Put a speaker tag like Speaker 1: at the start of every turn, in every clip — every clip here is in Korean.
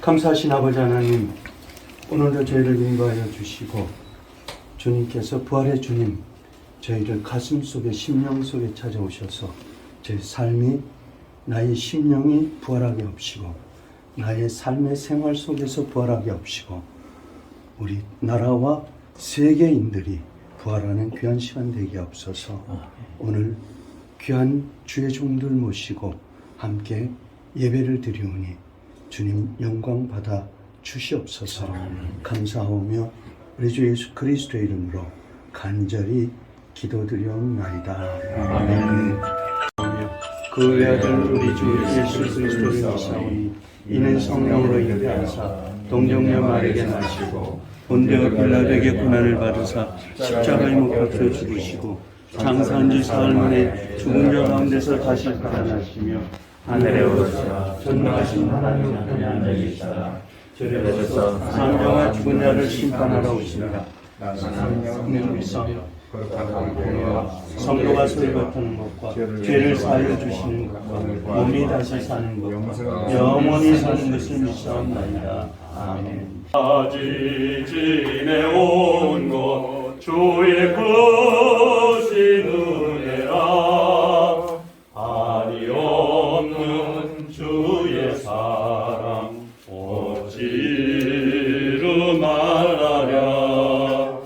Speaker 1: 감사하신 아버지 하나님, 오늘도 저희를 인도하여 주시고 주님께서 부활의 주님, 저희를 가슴 속에 심령 속에 찾아오셔서 제 삶이 나의 심령이 부활하게 없이고 나의 삶의 생활 속에서 부활하게 없이고 우리 나라와 세계인들이 부활하는 귀한 시간 되게 없어서 오늘 귀한 주의 종들 모시고 함께 예배를 드리오니 주님 영광 받아 주시옵소서. 감사하며 우리 주 예수 그리스도의 이름으로 간절히 기도드리옵나이다. 아멘. 그 외아들 우리 주 예수 그리스도를 믿사오니 이는 성령으로 잉태하사 동정녀 마리아에게 나시고 본디오 빌라도에게 고난을 받으사 십자가에 못 박혀 죽으시고 장사한 지 사흘 만에 죽은 자 가운데서 다시 살아나시며 하늘에 오르사 전능하신 하나님 우편에 앉아 계시다가 저리로서 산자와 죽은 자를 심판하러 오시니라. 성령 믿사 거룩한 교회와 성도가 설교하는 것과 죄를 사하여 주시는 것과 몸이 다시 사는 것과 영원히 사는 것을 믿사옵나이다. 아멘.
Speaker 2: 아직 지내온 것 주의 크신 은혜라 아니 없는 주의 사랑 어찌로 말하랴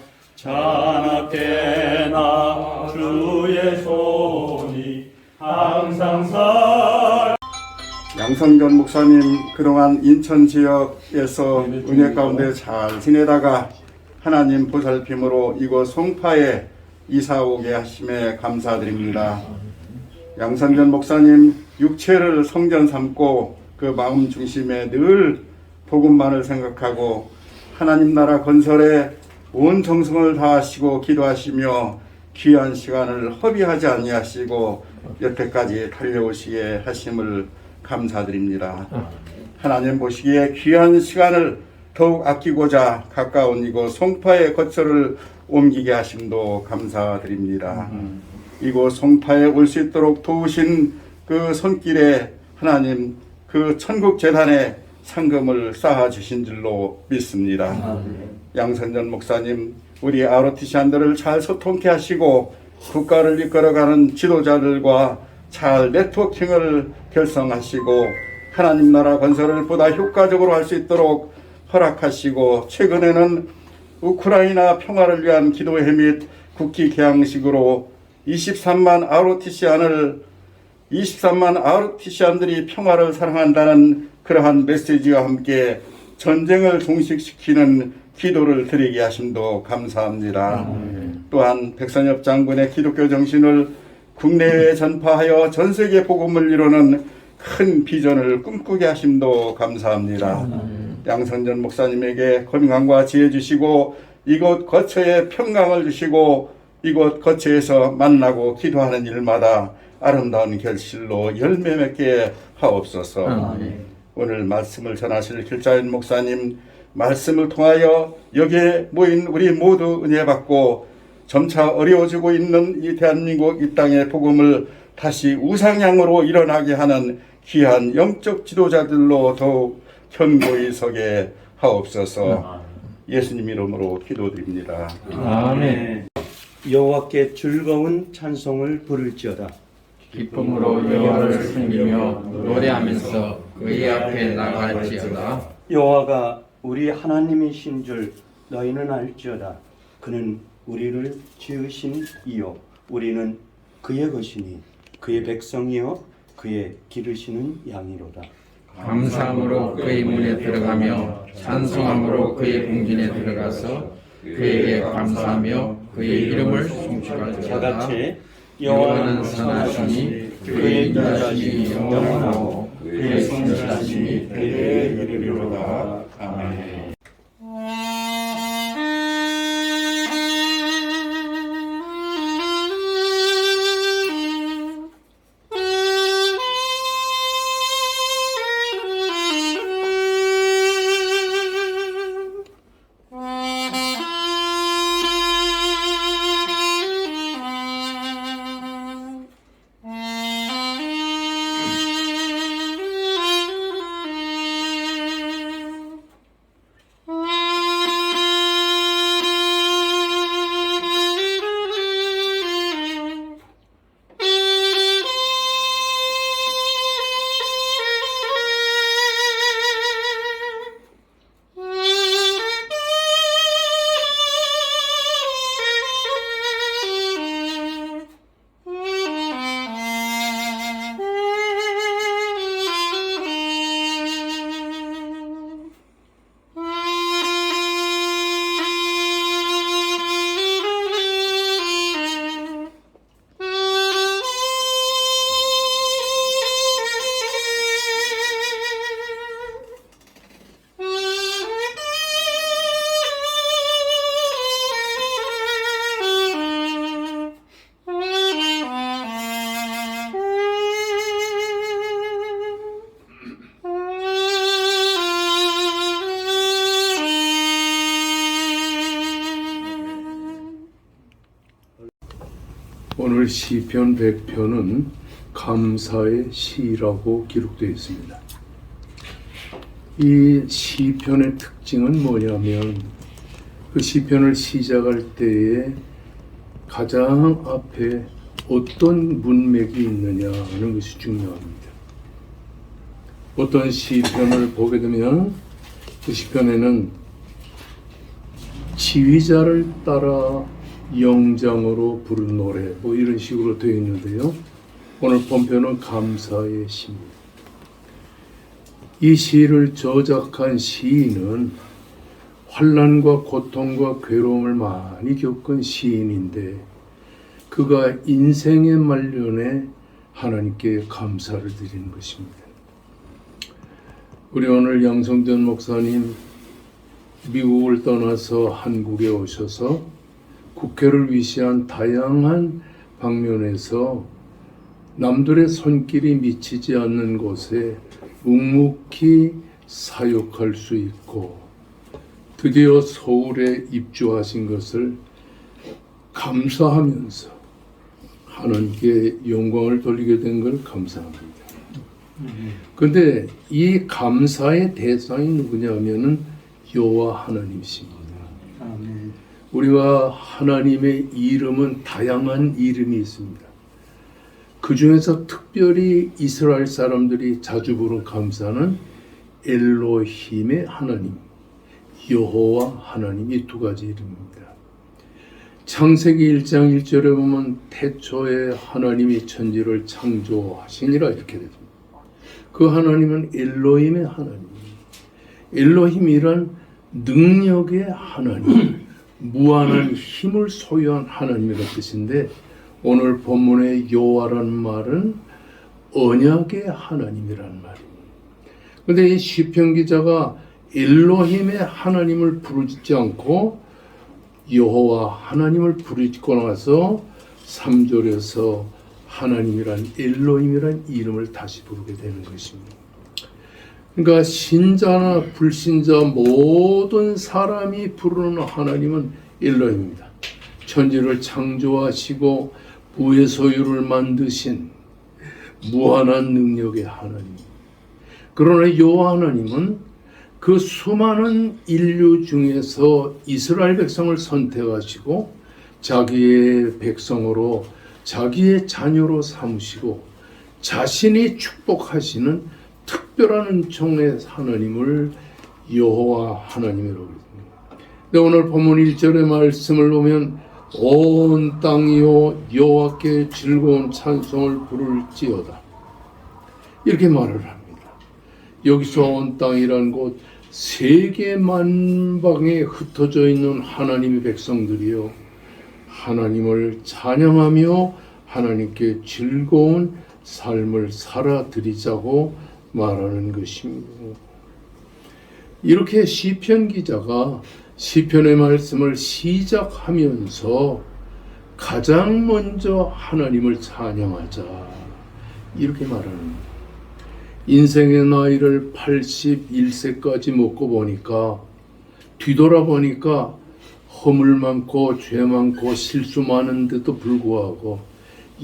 Speaker 2: 자나깨나 주의 손이 항상
Speaker 3: 양성전 목사님, 그동안 인천 지역에서 은혜 가운데 잘 지내다가 하나님 보살핌으로 이곳 송파에 이사 오게 하심에 감사드립니다. 양성전 목사님 육체를 성전 삼고 그 마음 중심에 늘 복음만을 생각하고 하나님 나라 건설에 온 정성을 다하시고 기도하시며 귀한 시간을 허비하지 아니하시고 여태까지 달려오시게 하심을 감사드립니다. 하나님 보시기에 귀한 시간을 더욱 아끼고자 가까운 이곳 송파의 거처를 옮기게 하심도 감사드립니다. 이곳 송파에 올 수 있도록 도우신 그 손길에 하나님 그 천국재단에 상금을 쌓아주신 줄로 믿습니다. 양선전 목사님, 우리 ROTC안들을 잘 소통케 하시고 국가를 이끌어가는 지도자들과 잘 네트워킹을 결성하시고 하나님 나라 건설을 보다 효과적으로 할 수 있도록 허락하시고 최근에는 우크라이나 평화를 위한 기도회 및 국기 개항식으로 23만 ROTC안들이 평화를 사랑한다는 그러한 메시지와 함께 전쟁을 종식시키는 기도를 드리게 하심도 감사합니다. 또한 백선엽 장군의 기독교 정신을 국내외에 전파하여 전세계 복음을 이루는 큰 비전을 꿈꾸게 하심도 감사합니다. 양선전 목사님에게 건강과 지혜 주시고 이곳 거처에 평강을 주시고 이곳 거처에서 만나고 기도하는 일마다 아름다운 결실로 열매 맺게 하옵소서. 오늘 말씀을 전하실 길자연 목사님 말씀을 통하여 여기에 모인 우리 모두 은혜 받고 점차 어려워지고 있는 이 대한민국 이 땅의 복음을 다시 우상향으로 일어나게 하는 귀한 영적 지도자들로 더욱 견고히 서게 하옵소서. 예수님 이름으로 기도드립니다.
Speaker 1: 아멘. 여호와께 즐거운 찬송을 부를지어다.
Speaker 4: 기쁨으로 여호와를 섬기며 노래하면서 그의 앞에 나갈지어다.
Speaker 1: 여호와가 우리 하나님이신 줄 너희는 알지어다. 그는 우리를 지으신 이요 우리는 그의 것이니 그의 백성이요 그의 기르시는 양이로다.
Speaker 4: 감사함으로 그의 문에 들어가며 찬송함으로 그의 궁전에 들어가서 그에게 감사하며 그의 이름을 송축할지어다.
Speaker 1: 다같이
Speaker 4: 여호와는 선하시니 그의 인자심이 영원하고 그의 성실하심이 대대에 이르리로다. 아멘.
Speaker 5: 오늘 시편 100편은 감사의 시라고 기록되어 있습니다. 이 시편의 특징은 뭐냐면 그 시편을 시작할 때에 가장 앞에 어떤 문맥이 있느냐 하는 것이 중요합니다. 어떤 시편을 보게 되면 그 시편에는 지휘자를 따라 영장으로 부른 노래 뭐 이런 식으로 되어 있는데요. 오늘 본편은 감사의 시입니다. 이 시를 저작한 시인은 환난과 고통과 괴로움을 많이 겪은 시인인데 그가 인생의 말년에 하나님께 감사를 드리는 것입니다. 우리 오늘 양성전 목사님 미국을 떠나서 한국에 오셔서 국회를 위시한 다양한 방면에서 남들의 손길이 미치지 않는 곳에 묵묵히 사역할 수 있고 드디어 서울에 입주하신 것을 감사하면서 하나님께 영광을 돌리게 된 걸 감사합니다. 그런데 이 감사의 대상이 누구냐면은 여호와 하나님이십니다. 우리와 하나님의 이름은 다양한 이름이 있습니다. 그 중에서 특별히 이스라엘 사람들이 자주 부른 감사는 엘로힘의 하나님, 여호와 하나님 이 두 가지 이름입니다. 창세기 1장 1절에 보면 태초에 하나님이 천지를 창조하시니라 이렇게 됩니다. 그 하나님은 엘로힘의 하나님, 엘로힘이란 능력의 하나님, 무한한 힘을 소유한 하나님이라는 뜻인데 오늘 본문의 여호와라는 말은 언약의 하나님이라는 말입니다. 그런데 이 시편 기자가 엘로힘의 하나님을 부르지 않고 여호와 하나님을 부르고 나서 3절에서 하나님이란 엘로힘이란 이름을 다시 부르게 되는 것입니다. 그러니까 신자나 불신자 모든 사람이 부르는 하나님은 엘로힘입니다. 천지를 창조하시고 부의 소유를 만드신 무한한 능력의 하나님. 그러나 여호와 하나님은 그 수많은 인류 중에서 이스라엘 백성을 선택하시고 자기의 백성으로 자기의 자녀로 삼으시고 자신이 축복하시는 특별한 은총의 하나님을 여호와 하나님이라고 합니다. 오늘 본문 1절의 말씀을 보면 온 땅이요 여호와께 즐거운 찬송을 부를지어다 이렇게 말을 합니다. 여기서 온 땅이라는 곳 세계 만방에 흩어져 있는 하나님의 백성들이요 하나님을 찬양하며 하나님께 즐거운 삶을 살아드리자고 말하는 것입니다. 이렇게 시편 기자가 시편의 말씀을 시작하면서 가장 먼저 하나님을 찬양하자 이렇게 말합니다. 인생의 나이를 81세까지 먹고 보니까 뒤돌아보니까 허물 많고 죄 많고 실수 많은데도 불구하고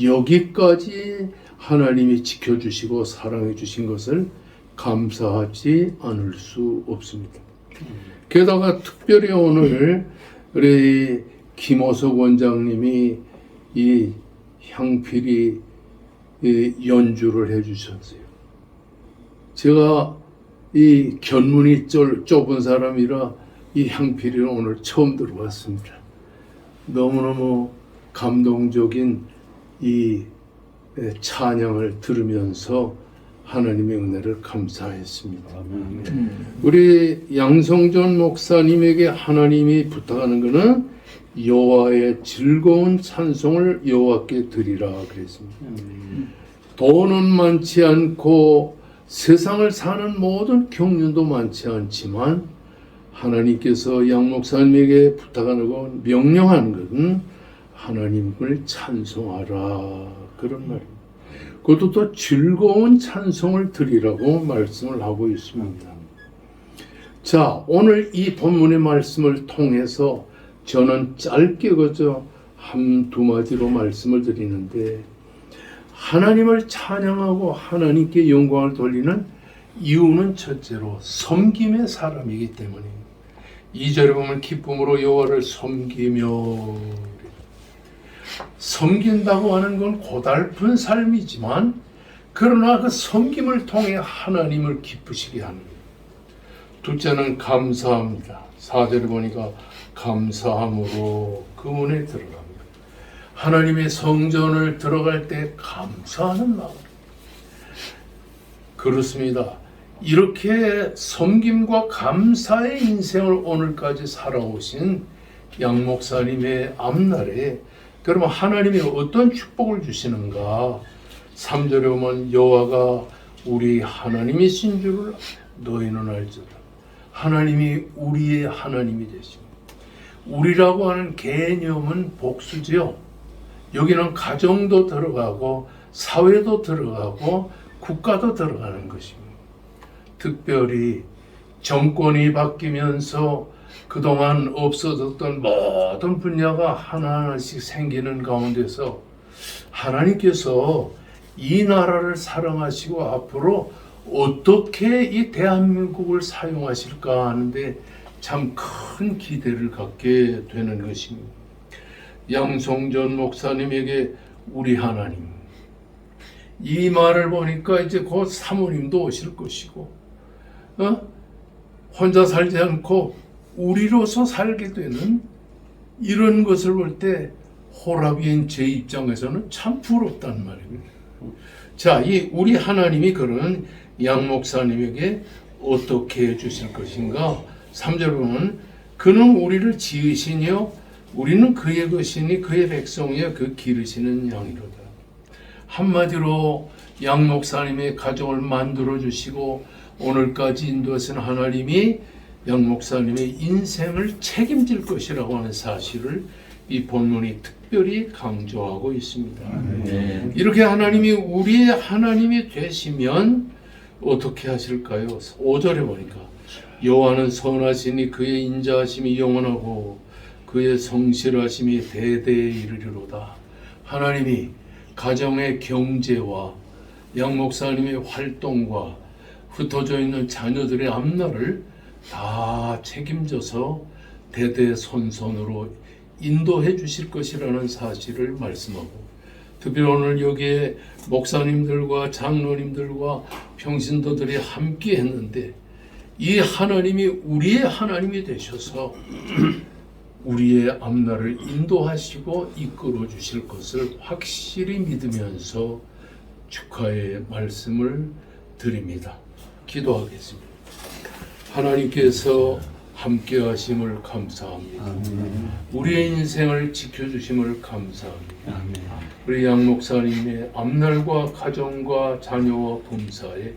Speaker 5: 여기까지 하나님이 지켜주시고 사랑해 주신 것을 감사하지 않을 수 없습니다. 게다가 특별히 오늘 우리 김호석 원장님이 이 향필이 연주를 해주셨어요. 제가 이 견문이 좁은 사람이라 이 향필이를 오늘 처음 들어봤습니다. 너무너무 감동적인 이 찬양을 들으면서 하나님의 은혜를 감사했습니다. 우리 양성전 목사님에게 하나님이 부탁하는 것은 여호와의 즐거운 찬송을 여호와께 드리라 그랬습니다. 돈은 많지 않고 세상을 사는 모든 경륜도 많지 않지만 하나님께서 양 목사님에게 부탁하는 것, 명령하는 것은 하나님을 찬송하라 그런 말입니다. 그것도 또 즐거운 찬송을 드리라고 말씀을 하고 있습니다. 자, 오늘 이 본문의 말씀을 통해서 저는 짧게 그저 한 두 마디로 말씀을 드리는데, 하나님을 찬양하고 하나님께 영광을 돌리는 이유는 첫째로 섬김의 사람이기 때문입니다. 2절에 보면 기쁨으로 여호와를 섬기며, 섬긴다고 하는 건 고달픈 삶이지만 그러나 그 섬김을 통해 하나님을 기쁘시게 하는 거예요. 둘째는 감사합니다. 4절에 보니까 감사함으로 그 문에 들어갑니다. 하나님의 성전을 들어갈 때 감사하는 마음. 그렇습니다. 이렇게 섬김과 감사의 인생을 오늘까지 살아오신 양 목사님의 앞날에 그러면 하나님이 어떤 축복을 주시는가? 3절에 보면 여호와가 우리 하나님이신 줄을 너희는 알지어다. 하나님이 우리의 하나님이 되십니다. 우리라고 하는 개념은 복수죠. 여기는 가정도 들어가고 사회도 들어가고 국가도 들어가는 것입니다. 특별히 정권이 바뀌면서 그동안 없어졌던 모든 분야가 하나하나씩 생기는 가운데서 하나님께서 이 나라를 사랑하시고 앞으로 어떻게 이 대한민국을 사용하실까 하는데 참 큰 기대를 갖게 되는 것입니다. 양성전 목사님에게 우리 하나님, 이 말을 보니까 이제 곧 사모님도 오실 것이고 혼자 살지 않고 우리로서 살게 되는 이런 것을 볼 때 호라비인 제 입장에서는 참 부럽단 말입니다. 자, 이 우리 하나님이 그런 양 목사님에게 어떻게 해주실 것인가? 3절 보면 그는 우리를 지으시니요 우리는 그의 것이니 그의 백성이여 그 기르시는 양이로다. 한마디로 양 목사님의 가정을 만들어 주시고 오늘까지 인도하신 하나님이 양 목사님의 인생을 책임질 것이라고 하는 사실을 이 본문이 특별히 강조하고 있습니다. 이렇게 하나님이 우리의 하나님이 되시면 어떻게 하실까요? 5절에 보니까 여호와는 선하시니 그의 인자하심이 영원하고 그의 성실하심이 대대에 이르리로다. 하나님이 가정의 경제와 양 목사님의 활동과 흩어져 있는 자녀들의 앞날을 다 책임져서 대대손손으로 인도해 주실 것이라는 사실을 말씀하고, 특별히 오늘 여기에 목사님들과 장로님들과 평신도들이 함께 했는데 이 하나님이 우리의 하나님이 되셔서 우리의 앞날을 인도하시고 이끌어 주실 것을 확실히 믿으면서 축하의 말씀을 드립니다. 기도하겠습니다. 하나님께서 함께 하심을 감사합니다.
Speaker 1: 아멘.
Speaker 5: 우리의 인생을 지켜주심을 감사합니다.
Speaker 1: 아멘.
Speaker 5: 우리 양 목사님의 앞날과 가정과 자녀와 범사에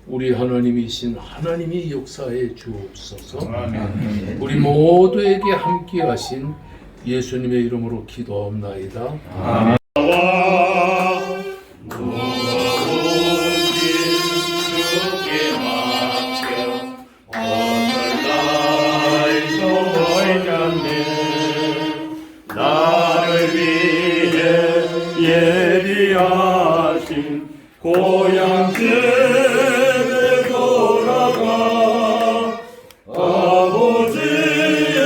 Speaker 5: 우리 하나님이신 하나님이 역사해 주옵소서.
Speaker 2: 아멘.
Speaker 5: 우리 모두에게 함께 하신 예수님의 이름으로 기도하옵나이다.
Speaker 2: 아멘. 나를 위해 예비하신 고향 집에 돌아가 아버지의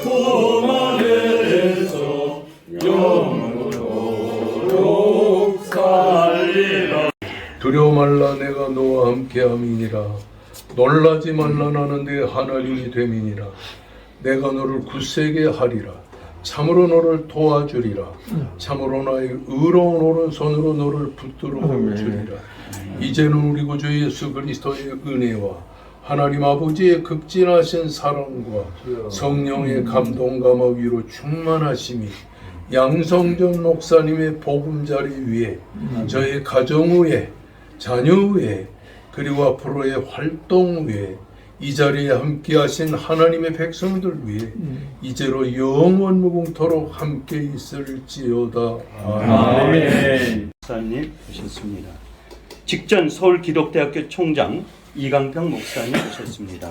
Speaker 2: 품 안에서 영원토록 살리라.
Speaker 5: 두려워 말라 내가 너와 함께함이니라. 놀라지 말라 나는 네 하나님이 됨이니라. 내가 너를 굳세게 하리라. 참으로 너를 도와주리라. 참으로 나의 의로운 오른손으로 너를 붙들어 주리라. 이제는 우리 구주 예수 그리스도의 은혜와 하나님 아버지의 극진하신 사랑과 성령의 감동감화 위로 충만하심이 양성전 목사님의 보금자리 위에 저의 가정 위에 자녀 위에 그리고 앞으로의 활동 위에 이 자리에 함께 하신 하나님의 백성들 위해 이제로 영원 무궁토록 함께 있을지어다.
Speaker 2: 아멘.
Speaker 1: 목사님 오셨습니다. 직전 서울기독대학교 총장 이강평 목사님 오셨습니다.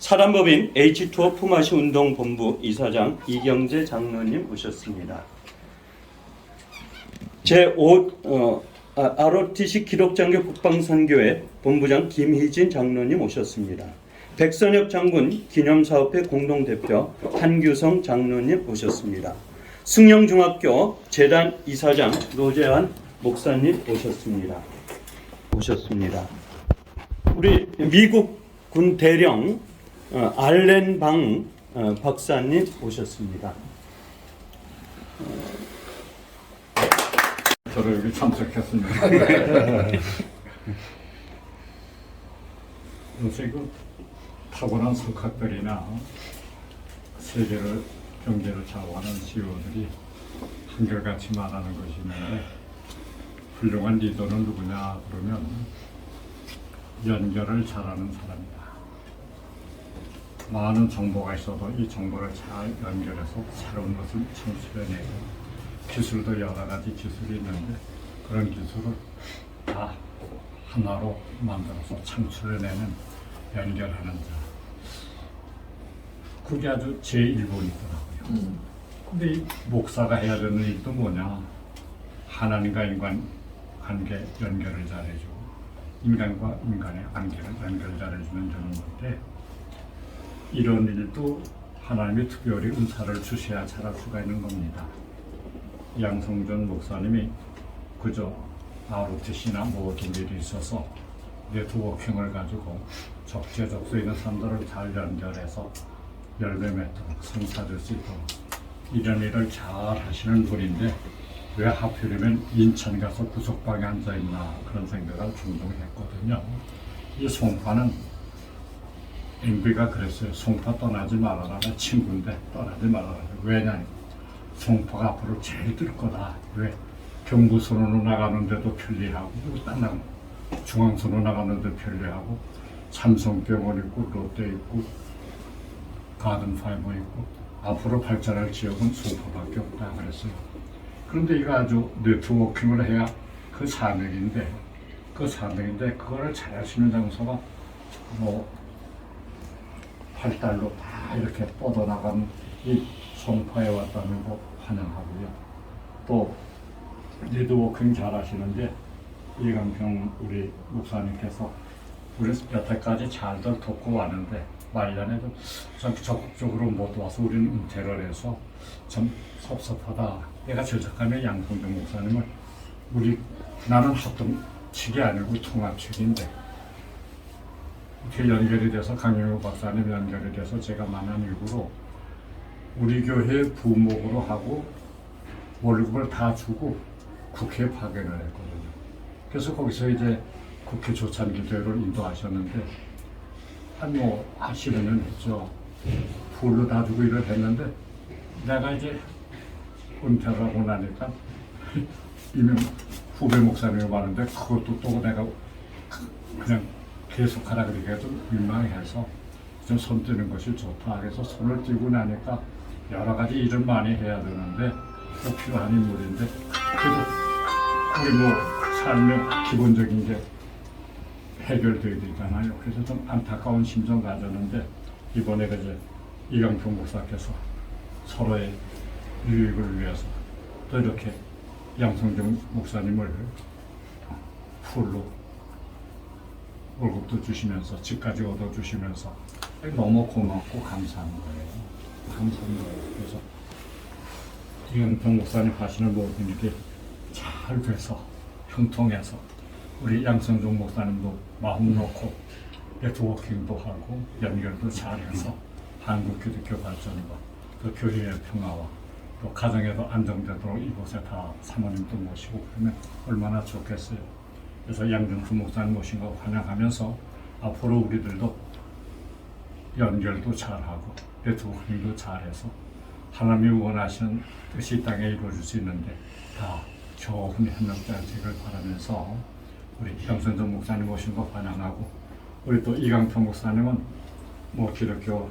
Speaker 1: 사단법인 H2O 품앗이 운동본부 이사장 이경재 장로님 오셨습니다. ROTC 기록장교 북방선교회 본부장 김희진 장로님 오셨습니다. 백선엽 장군 기념사업회 공동대표 한규성 장로님 오셨습니다. 승영중학교 재단 이사장 노재환 목사님 오셨습니다. 우리 미국 군 대령 알렌 방 박사님 오셨습니다.
Speaker 6: 저를 여기 참석했습니다. 요새 그 탁월한 석학들이나 세계를 경제를 좌우하는 CEO들이 한결같이 말하는 것이 있는데 훌륭한 리더는 누구냐 그러면 연결을 잘하는 사람이다. 많은 정보가 있어도 이 정보를 잘 연결해서 새로운 것을 창출해내고 기술도 여러 가지 기술이 있는데 그런 기술을 다 하나로 만들어서 창출해내는 연결하는 자. 그게 아주 제1본이더라고요. 근데 이 목사가 해야 되는 일도 뭐냐? 하나님과 인간 관계 연결을 잘해주고 인간과 인간의 관계를 연결 잘해주는 저런 건데 이런 일도 하나님이 특별히 은사를 주셔야 잘할 수가 있는 겁니다. 양성준 목사님이 그저 ROTC나 모든 일이 있어서 네트워킹을 가지고 적재적소에 있는 사람들을 잘 연결해서 열매 맺도록 성사될 수 있도록 이런 일을 잘 하시는 분인데 왜 하필이면 인천 가서 구석방에 앉아있나 그런 생각을 종종 했거든요. 이 송파는 MB가 그랬어요. 송파 떠나지 말아라. 내 친구인데 떠나지 말아라. 왜냐면 송파가 앞으로 제일 뜰 거다. 왜? 경부선으로 나가는데도 편리하고 딴 중앙선으로 나가는데도 편리하고 삼성병원 있고 롯데 있고 가든파이버 있고 앞으로 발전할 지역은 송파밖에 없다 그랬어요. 그런데 이거 아주 네트워킹을 해야 그 사명인데 그거를 잘하시는 장소가 뭐 발달로 다 이렇게 뻗어나가는 이 송파에 왔다는 거 환영하고요. 또 네트워킹 잘 하시는데 이강평 우리 목사님께서 우리 여태까지 잘들 돕고 왔는데 말년에도 좀 적극적으로 못 와서 우리는 은퇴를 해서 좀 섭섭하다. 내가 제작하면 양성준 목사님을 나는 합동측이 아니고 통합측인데 이렇게 연결이 돼서 강영호 박사님 연결이 돼서 제가 만난 이후로 우리 교회 부목으로 하고 월급을 다 주고 국회에 파견을 했거든요. 그래서 거기서 이제 국회 조찬기도회를 인도하셨는데 하시려면 했죠. 풀로 다 주고 일을 했는데 내가 이제 은퇴를 하고 나니까 이미 후배 목사님이 많은데 그것도 또 내가 그냥 계속하라 그러기가 좀 민망해서 좀 손 떼는 것이 좋다. 그래서 손을 떼고 나니까 여러 가지 일을 많이 해야 되는데 꼭 필요한 인물인데 그래도 우리 삶의 기본적인 게 해결돼야 되잖아요. 그래서 좀 안타까운 심정 가졌는데 이번에 이제 이강평 목사께서 서로의 유익을 위해서 또 이렇게 양성준 목사님을 풀로 월급도 주시면서 집까지 얻어주시면서 너무 고맙고 감사한 거예요. 그래서 이강평 목사님 하시는 모든 일이 잘 돼서 형통해서 우리 양성준 목사님도 마음 놓고 네트워킹도 하고 연결도 잘해서 한국 기독교 발전과 또 교회의 평화와 또 가정에도 안정되도록 이곳에 다 사모님도 모시고 그러면 얼마나 좋겠어요. 그래서 양정수 목사님 모신 거 환영하면서 앞으로 우리들도 연결도 잘하고 네트워킹도 잘해서 하나님이 원하시는 뜻이 땅에 이루어질 수 있는데 다 좋은 협력자 되길 바라면서 우리 양성준 목사님 모신 거 환영하고 우리 또 이강평 목사님은 기독교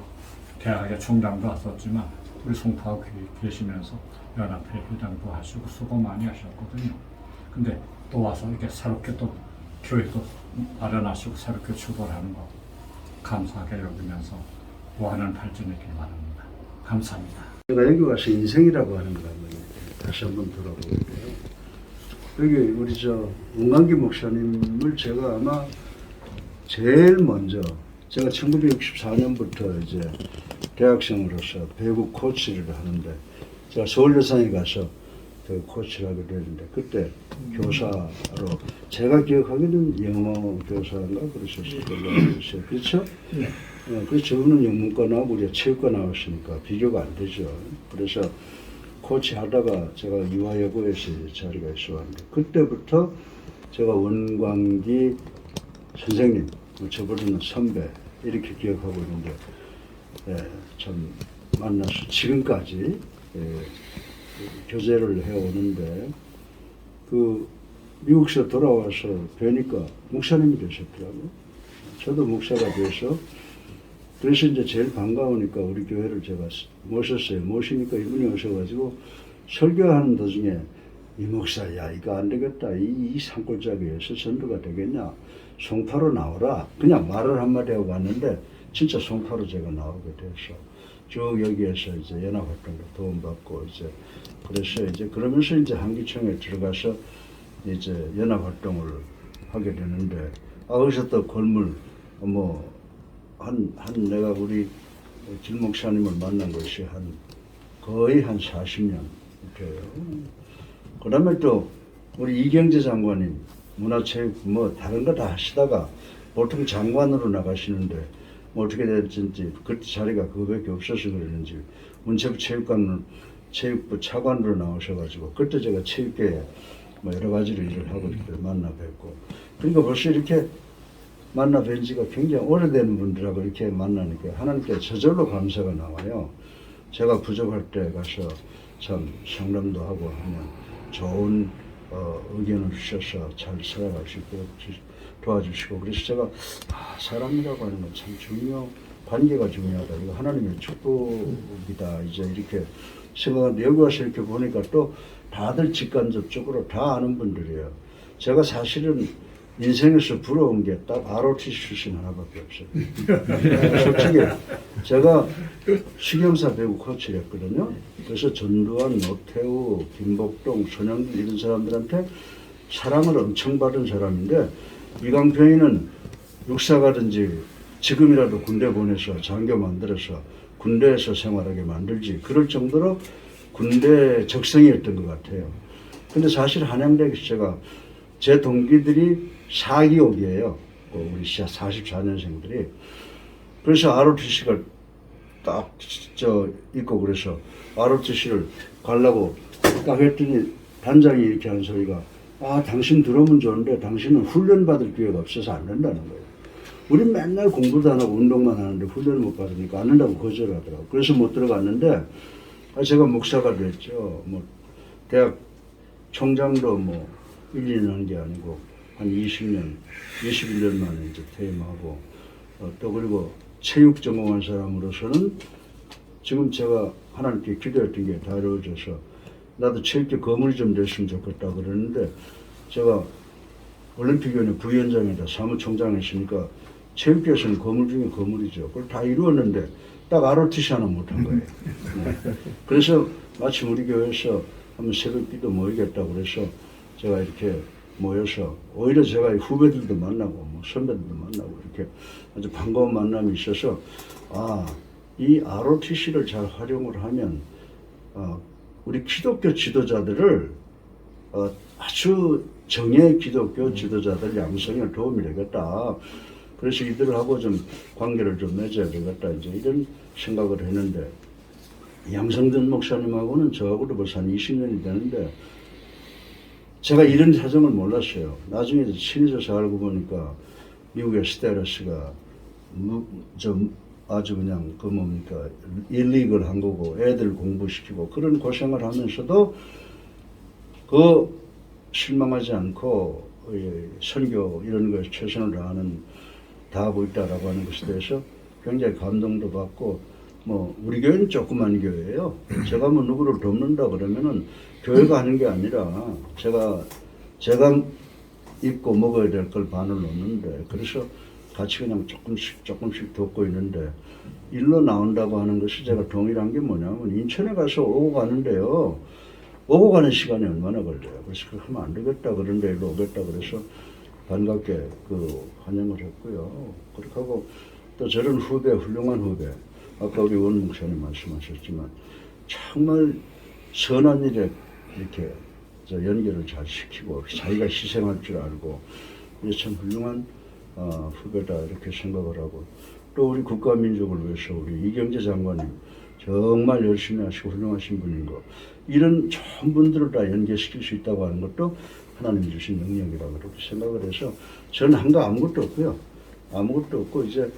Speaker 6: 대학의 총장도 하셨지만 우리 송파에 계시면서 연합회 회장도 하시고 수고 많이 하셨거든요. 근데 또 와서 이렇게 새롭게 또 교회도 마련하시고 새롭게 출발하는 거 감사하게 여기면서 무한한 발전이길 바랍니다. 감사합니다.
Speaker 1: 제가 여기 와서 인생이라고 하는 거 한번 다시 한번 들어보는데요. 여기 우리 문광기 목사님을 제가 아마 제일 먼저 제가 1964년부터 이제 대학생으로서 배구 코치를 하는데 제가 서울여상에 가서 그 코치를 하게 됐는데 그때 교사로 제가 기억하기는 영어 교사인가 그러셨을 걸로 알고 있어요. 그렇죠? 네. 그래서 저분은 영문과 나오고 우리가 체육과 나왔으니까 비교가 안 되죠. 그래서 코치 하다가 제가 이화여고에서 자리가 있었는데 그때부터 제가 원광기 선생님, 저보다는 선배 이렇게 기억하고 있는데 참 만나서 지금까지 교제를 해오는데 그 미국에서 돌아와서 뵈니까 목사님이 되셨더라고요. 저도 목사가 돼서 그래서 이제 제일 반가우니까 우리 교회를 제가 모셨어요. 모시니까 이분이 오셔가지고 설교하는 도중에 이 목사야 이거 안 되겠다. 이 산골짜기에서 전도가 되겠냐. 송파로 나오라. 그냥 말을 한마디 하고 갔는데 진짜 송파로 제가 나오게 됐어. 쭉 여기에서 이제 연합활동도 도움받고 이제 그래서 이제 그러면서 이제 한기총에 들어가서 이제 연합활동을 하게 되는데 거기서 또 골물 내가 우리 길 목사님을 만난 것이 거의 한 40년 돼요. 그 다음에 또 우리 이경재 장관님 문화체육 다른 거 다 하시다가 보통 장관으로 나가시는데 어떻게 될지 그때 자리가 그거밖에 없어서 그랬는지 문체부 체육부 차관으로 나오셔가지고 그때 제가 체육계에 여러 가지로 일을 하고 있을 때 만나 뵙고 그러니까 벌써 이렇게 만나 뵌 지가 굉장히 오래된 분들하고 이렇게 만나니까 하나님께 저절로 감사가 나와요. 제가 부족할 때 가서 참 상담도 하고 하면 좋은 의견을 주셔서 잘 살아갈 수 있도록 도와주시고 그래서 제가 사람이라고 하는 건 참 관계가 중요하다. 이거 하나님의 축복이다. 이제 이렇게 생각하는데 여기 와서 이렇게 보니까 또 다들 직간접적으로 다 아는 분들이에요. 제가 사실은 인생에서 부러운 게 딱 ROTC 출신 하나밖에 없어요. 솔직히 제가 식용사 배구 코치를 했거든요. 그래서 전두환, 노태우, 김복동, 손영길 이런 사람들한테 사랑을 엄청 받은 사람인데 이강평이는 육사 가든지 지금이라도 군대 보내서 장교 만들어서 군대에서 생활하게 만들지 그럴 정도로 군대 적성이었던 것 같아요. 근데 사실 한양대에서 제가 제 동기들이 4기옥이에요. 우리 44년생들이. 그래서 ROTC가 딱 있고 그래서 ROTC를 가려고 딱 했더니 단장이 이렇게 한 소리가 당신 들어오면 좋은데 당신은 훈련받을 기회가 없어서 안 된다는 거예요. 우린 맨날 공부도 안 하고 운동만 하는데 훈련을 못 받으니까 안 된다고 거절하더라고요. 그래서 못 들어갔는데 제가 목사가 됐죠. 대학 총장도 1, 2년 한 게 아니고 한 20년, 21년 만에 이제 퇴임하고 또 그리고 체육 전공한 사람으로서는 지금 제가 하나님께 기도했던 게 다 이루어져서 나도 체육계 거물이 좀 됐으면 좋겠다 그러는데 제가 올림픽위원회 부위원장이다 사무총장 했으니까 체육계에서는 거물 중에 거물이죠. 그걸 다 이루었는데 딱 ROTC 하나 못한 거예요. 네. 그래서 마침 우리 교회에서 한번 새벽기도 모이겠다고 그래서 제가 이렇게 모여서 오히려 제가 후배들도 만나고 선배들도 만나고 이렇게 아주 반가운 만남이 있어서 이 ROTC를 잘 활용을 하면 우리 기독교 지도자들을 아주 정예 기독교 지도자들 양성에 도움이 되겠다. 그래서 이들하고 좀 관계를 좀 맺어야 되겠다. 이제 이런 생각을 했는데 양성준 목사님하고는 저하고도 벌써 한 20년이 되는데 제가 이런 사정을 몰랐어요. 나중에 신에서 알고 보니까 미국의 스테러스가 아주 그냥 일릭을 한 거고 애들 공부시키고 그런 고생을 하면서도 실망하지 않고 선교 이런 거에 최선을 다하고 있다라고 하는 것에 대해서 굉장히 감동도 받고 우리 교회는 조그만 교회예요. 제가 누구를 돕는다 그러면은 교회가 하는 게 아니라 제가 입고 먹어야 될 걸 반을 놓는데 그래서 같이 그냥 조금씩 돕고 있는데 일로 나온다고 하는 것이 제가 동일한 게 뭐냐면 인천에 가서 오고 가는데요. 오고 가는 시간이 얼마나 걸려요. 그래서 그렇게 하면 안 되겠다. 그런데 일로 오겠다. 그래서 반갑게 그 환영을 했고요. 그렇게 하고 또 저런 후배, 훌륭한 후배, 아까 우리 원 목사님 말씀하셨지만 정말 선한 일에 이렇게 연결을 잘 시키고 자기가 희생할 줄 알고 참 훌륭한 후배다 이렇게 생각을 하고 또 우리 국가민족을 위해서 우리 이경재 장관님 정말 열심히 하시고 훌륭하신 분인 거 이런 좋은 분들을 다 연계시킬 수 있다고 하는 것도 하나님 주신 능력이라고 그렇게 생각을 해서 저는 한 거 아무것도 없고요. 아무것도 없고 이제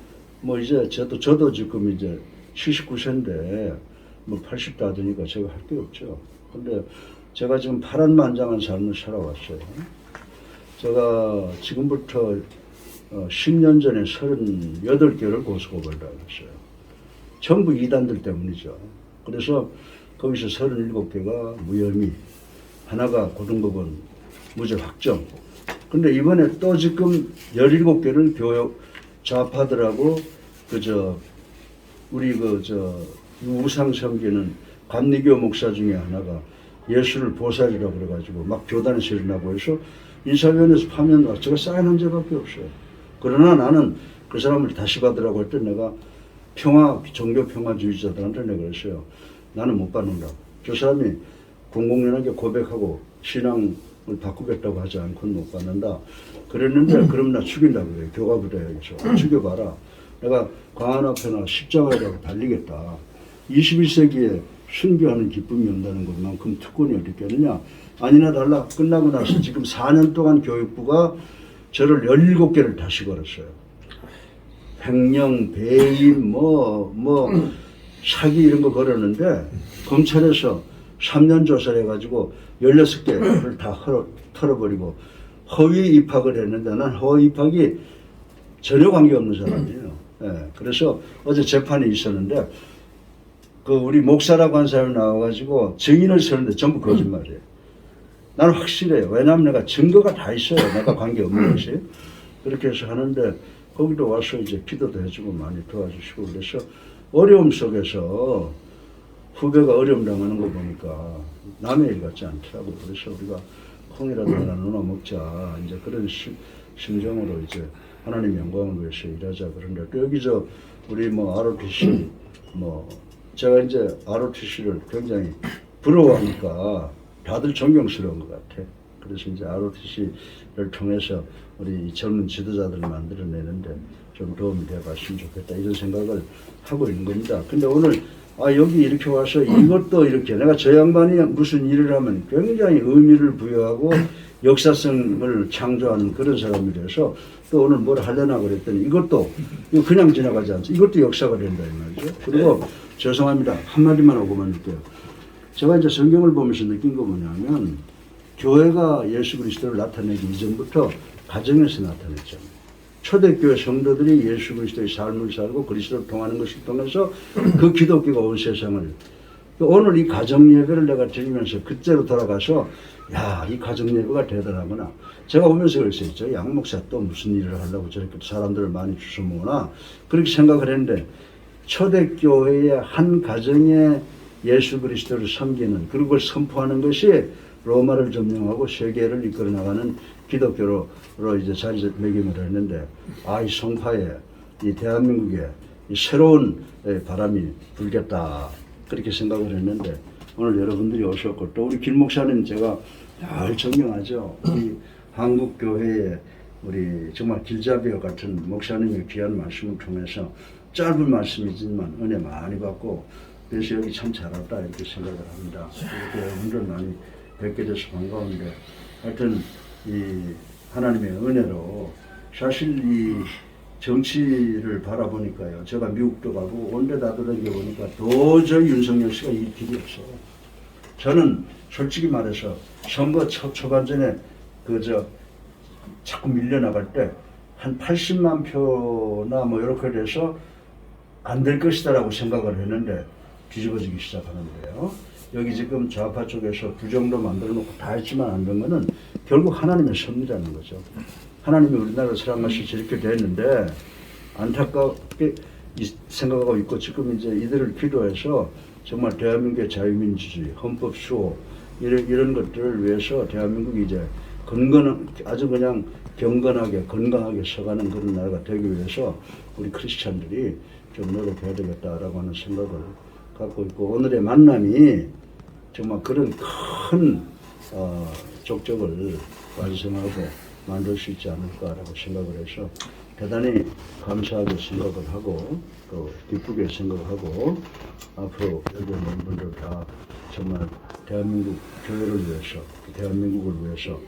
Speaker 1: 저도 지금 이제 79세인데 뭐 80다 되니까 제가 할 게 없죠. 근데 제가 지금 파란만장한 삶을 살아왔어요. 제가 지금부터 10년 전에 38개를 고소고발을 당했어요. 전부 이단들 때문이죠. 그래서 거기서 37개가 무혐의, 하나가 고등법원 무죄 확정. 근데 이번에 또 지금 17개를 교역 좌파들하고 우리 우상 섬기는 감리교 목사 중에 하나가 예수를 보살이라고 그래가지고 막 교단에서 일어나고 해서 인사위원회에서 파면 와 제가 사인한 적밖에 없어요. 그러나 나는 그 사람을 다시 받으라고 할 때 내가 종교 평화주의자들한테 내가 그랬어요. 나는 못 받는다. 저 사람이 공공연하게 고백하고 신앙을 바꾸겠다고 하지 않고는 못 받는다. 그랬는데 그럼 나 죽인다 그래요. 교과부대에서 죽여봐라. 내가 광안 앞에나 십자가에다가 달리겠다. 21세기에 순교하는 기쁨이 온다는 것만큼 특권이 어디 있겠느냐. 아니나 달라. 끝나고 나서 지금 4년 동안 교육부가 저를 17개를 다시 걸었어요. 횡령, 배임, 사기 이런 거 걸었는데 검찰에서 3년 조사를 해가지고 16개를 다 털어버리고 허위 입학을 했는데 난 허위 입학이 전혀 관계없는 사람이에요. 예, 그래서 어제 재판이 있었는데 그 우리 목사라고 한 사람이 나와가지고 증인을 서는데 전부 거짓말이에요. 나는 확실해요. 왜냐하면 내가 증거가 다 있어요. 내가 관계없는 것이. 그렇게 해서 하는데 거기도 와서 이제 기도도 해주고 많이 도와주시고 그래서 어려움 속에서 후배가 어려움 당하는 거 보니까 남의 일 같지 않더라고. 그래서 우리가 콩이라도 하나 누나 먹자. 이제 그런 심정으로 이제 하나님 영광을 위해서 일하자. 그런데 또 여기 우리 ROTC 제가 이제 ROTC를 굉장히 부러워하니까 다들 존경스러운 것 같아. 그래서 이제 ROTC를 통해서 우리 젊은 지도자들을 만들어내는데 좀 도움이 되어봤으면 좋겠다 이런 생각을 하고 있는 겁니다. 근데 오늘 여기 이렇게 와서 이것도 이렇게 내가 저 양반이 무슨 일을 하면 굉장히 의미를 부여하고 역사성을 창조하는 그런 사람이라서 또 오늘 뭘 하려나 그랬더니 이거 그냥 지나가지 않죠. 이것도 역사가 된다 이 말이죠. 그리고 죄송합니다. 한마디만 하고만 할게요. 제가 이제 성경을 보면서 느낀 거 뭐냐면 교회가 예수 그리스도를 나타내기 이전부터 가정에서 나타냈잖아요. 초대교회 성도들이 예수 그리스도의 삶을 살고 그리스도를 통하는 것을 통해서 그 기독교가 온 세상을 오늘 이 가정 예배를 내가 드리면서 그때로 돌아가서 이 가정 예배가 대단하구나. 제가 오면서 그랬어요. 저 양 목사 또 무슨 일을 하려고 저렇게 사람들을 많이 주워 모으나 그렇게 생각을 했는데 초대교회의 한 가정에 예수 그리스도를 섬기는 그리고 그걸 선포하는 것이 로마를 점령하고 세계를 이끌어 나가는 기독교로 이제 자리매김을 했는데 이 성파에 이 대한민국에 이 새로운 바람이 불겠다 그렇게 생각을 했는데 오늘 여러분들이 오셨고 또 우리 김 목사님 제가 잘 존경하죠. 우리 한국 교회에 우리 정말 길잡이와 같은 목사님의 귀한 말씀을 통해서 짧은 말씀이지만 은혜 많이 받고 그래서 여기 참 잘 왔다 이렇게 생각을 합니다. 이렇게 여러분들 많이 뵙게 돼서 반가운데 하여튼 이 하나님의 은혜로 사실 이 정치를 바라보니까요. 제가 미국도 가고 온데 다 돌아다녀보니까 도저히 윤석열 씨가 이 길이 없어요. 저는 솔직히 말해서 선거 초반전에 자꾸 밀려나갈 때 한 80만 표나 이렇게 돼서 안 될 것이다라고 생각을 했는데 뒤집어지기 시작하는 거예요. 여기 지금 좌파 쪽에서 부정도 만들어 놓고 다 했지만 안 된 거는 결국 하나님의 섭리라는 거죠. 하나님이 우리나라를 사랑하시지 이렇게 됐는데 안타깝게 생각하고 있고 지금 이제 이들을 기도해서 정말 대한민국의 자유민주주의, 헌법 수호
Speaker 7: 이런 것들을 위해서 대한민국이 이제 아주 그냥 경건하게 건강하게 서가는 그런 나라가 되기 위해서 우리 크리스찬들이 좀 노력해야 되겠다라고 하는 생각을 갖고 있고, 오늘의 만남이 정말 그런 큰 족적을 완성하고 만들 수 있지 않을까라고 생각을 해서 대단히 감사하게 생각을 하고 또 기쁘게 생각하고, 앞으로 여기 있는 분들 다 정말 대한민국 교회를 위해서, 대한민국을 위해서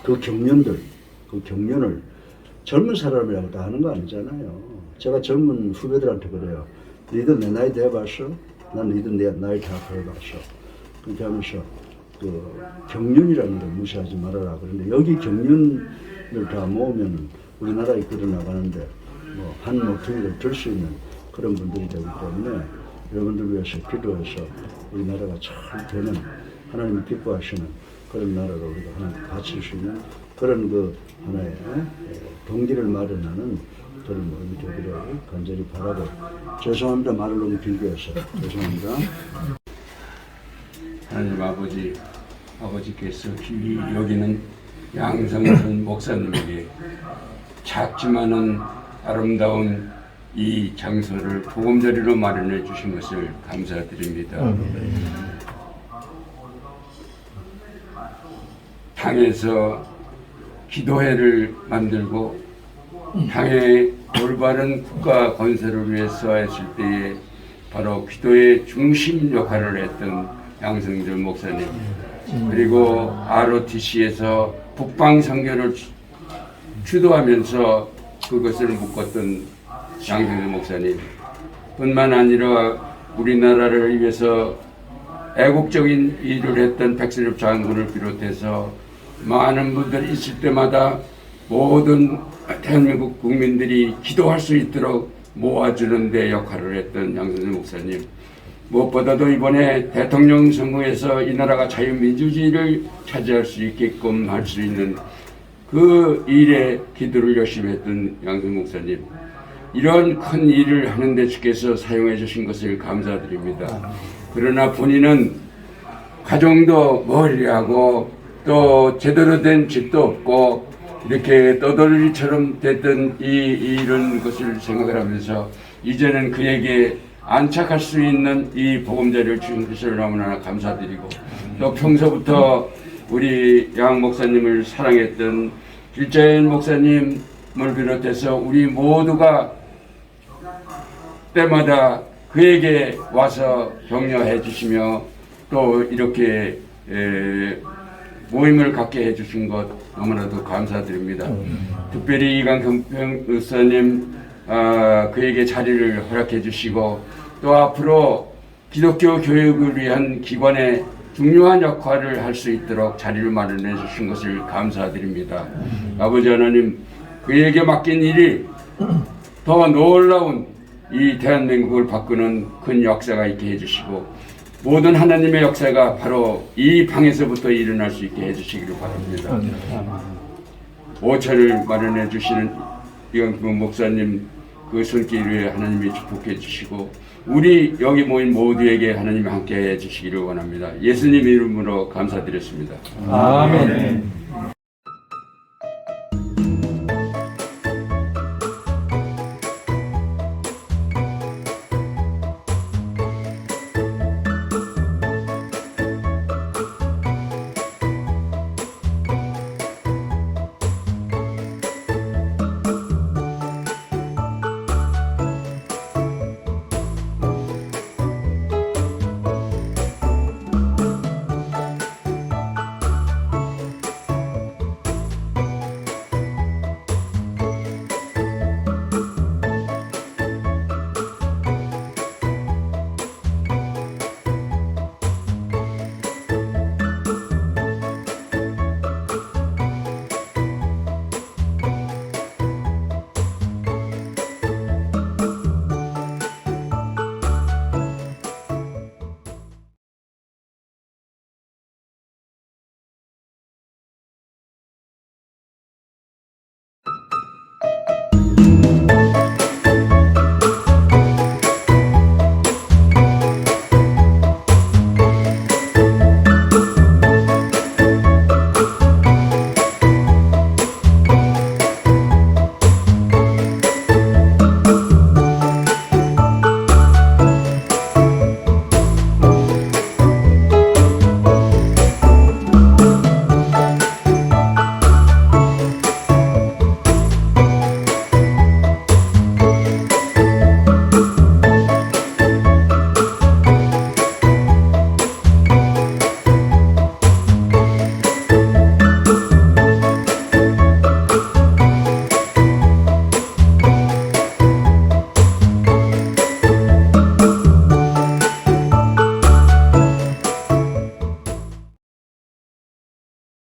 Speaker 7: 그 경륜을 젊은 사람이라고 다 하는 거 아니잖아요. 제가 젊은 후배들한테 그래요. 너희들 내 나이 돼봤어? 난 너희들 내 나이 다 돼봤어. 그렇게 하면서 그 경륜이라는 걸 무시하지 말아라. 그런데 여기 경륜을 다 모으면 우리나라에 끌어나가는데 뭐 한 목소리를 들 수 있는 그런 분들이 되기 때문에 여러분들 위해서 기도해서 우리나라가 잘 되는, 하나님이 기뻐하시는 그런 나라로 우리가 하나님 바칠 수 있는 그런 그 하나의 동기를 마련하는 그런 의미 되기를 간절히 바라고, 죄송합니다. 말을 너무 길게 해서 죄송합니다.
Speaker 4: 하나님 아버지께서 귀히 여기는 양성선 목사님에게 작지만은 아름다운 이 장소를 보금자리로 마련해 주신 것을 감사드립니다. 당에서 기도회를 만들고 당의 올바른 국가 건설을 위해서 했을 때에 바로 기도의 중심 역할을 했던 양성절 목사님, 그리고 ROTC에서 북방 선교를 주도하면서 그것을 묶었던 양성절 목사님 뿐만 아니라 우리나라를 위해서 애국적인 일을 했던 백선엽 장군을 비롯해서 많은 분들이 있을 때마다 모든 대한민국 국민들이 기도할 수 있도록 모아주는 데 역할을 했던 양성절 목사님, 무엇보다도 이번에 대통령 선거에서 이 나라가 자유민주주의를 차지할 수 있게끔 할 수 있는 그 일에 기도를 열심히 했던 양성절 목사님, 이런 큰 일을 하는데 주께서 사용해 주신 것을 감사드립니다. 그러나 본인은 가정도 멀리하고 또 제대로 된 집도 없고 이렇게 떠돌이처럼 됐던 이런 것을 생각을 하면서 이제는 그에게 안착할 수 있는 이 보금자리를 주신 것을 너무나 감사드리고, 또 평소부터 우리 양 목사님을 사랑했던 길자연 목사님을 비롯해서 우리 모두가 때마다 그에게 와서 격려해 주시며 또 이렇게 모임을 갖게 해주신 것 너무나도 감사드립니다. 특별히 이강경 목사님 그에게 자리를 허락해 주시고 또 앞으로 기독교 교육을 위한 기관의 중요한 역할을 할 수 있도록 자리를 마련해 주신 것을 감사드립니다. 아버지 하나님, 그에게 맡긴 일이 더 놀라운 이 대한민국을 바꾸는 큰 역사가 있게 해주시고 모든 하나님의 역사가 바로 이 방에서부터 일어날 수 있게 해주시기를 바랍니다. 오차를 마련해 주시는 이강경 목사님 그 손길 위에 하나님이 축복해 주시고 우리 여기 모인 모두에게 하나님이 함께 해 주시기를 원합니다. 예수님 이름으로 감사드렸습니다.
Speaker 6: 아멘.